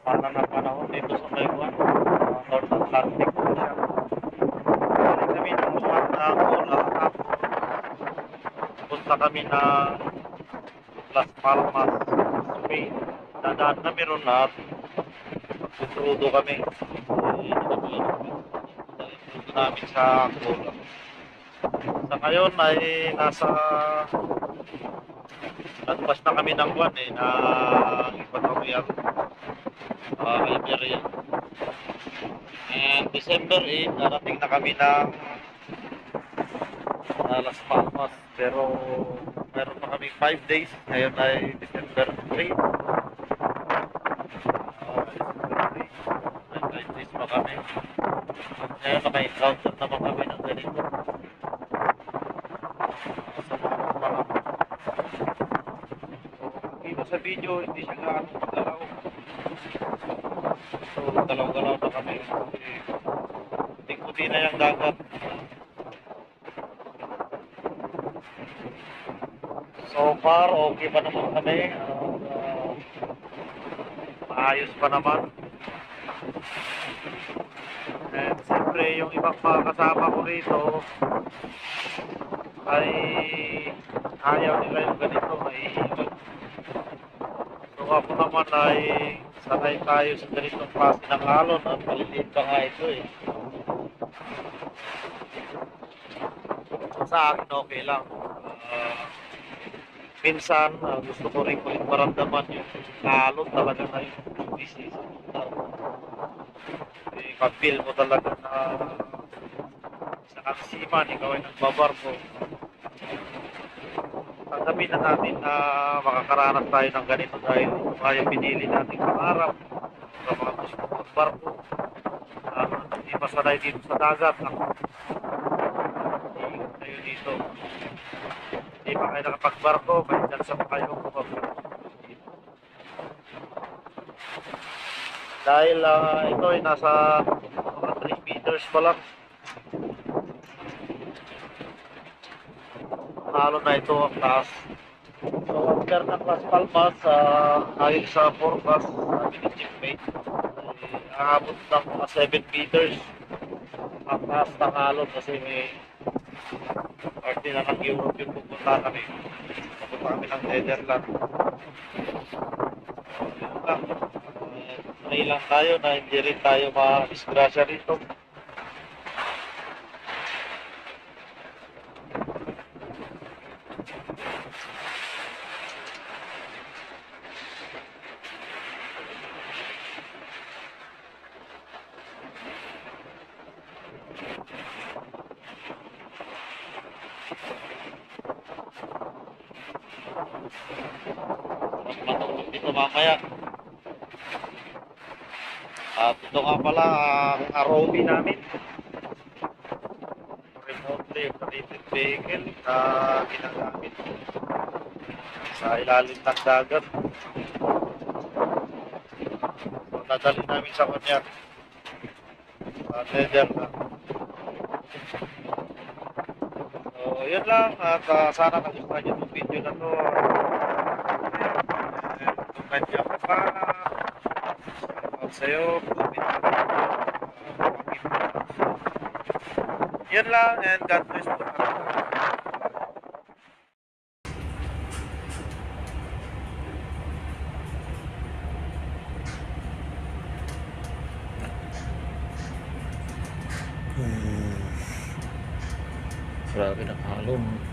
Sama na panahon dito sa Taiwan. North Atlantic po siya. Galing kami ng lumat na Cola. Punta kami ng Las Palmas, Spain. Dadaan kami ron at magtutrudo kami. Dito namin sa Cola. Sa ngayon ay nasa lagpas na kami ng buwan na Equatorial Iberia. And December 8, narating na kami ng Las Palmas. Pero meron pa kami 5 days. Ngayon ay December 3. May 5 days pa kami. Ngayon naka-encounter naman kami ng ganito. Dito sa video, hindi siya gaano magalaw. So, galaw-galaw na kami. Puting-puti na yung dagat. So far, okay pa naman kami. Maayos pa naman. And siyempre, yung ibang mga kasama ko rito ay ayaw nila yung ganito. So ako naman ay sanay tayo sa ganitong klase ng alon at maliliit pa nga ito eh. Sa akin okay lang. Minsan gusto ko rin ulit maramdaman yung alon talaga na yung business. Pag-feel mo talaga na sa kapsiman, ikaw ay nagbabarko. Tanggapin na natin na makakaranas tayo ng ganito dahil tayo pinili nating pangarap sa mga gusto magbarko. Hindi masanay dito sa dagat. Iingat kayo dito. Hindi pa kayo nakapagbarko, kahit dyan sa kayo magbarko. Dahil ito ay nasa mga 3 meters pa lang. Halo na ito ang taas. So after ng Las Palmas, ayon sa forecast sabi ni Chief Mate, aabot ng mga 7 meters ang taas ng halon kasi may parte na ng Europe yung pupunta kami. Pupunta kami ng Netherlands. So yun lang. Pray lang tayo na hindi rin tayo ma-disgrasya rito. Matulog dito mamaya. At ito nga pala ang ROV namin. Remotely operated vehicle na ginagamit sa ilalim ng dagat. So nadali namin sa kanya sa Netherlands. So yun lang at sana nagustuhan nyo itong video na to. Kung kanya ko pa sa'yo, yun lang and God bless po. Grabe ng halong.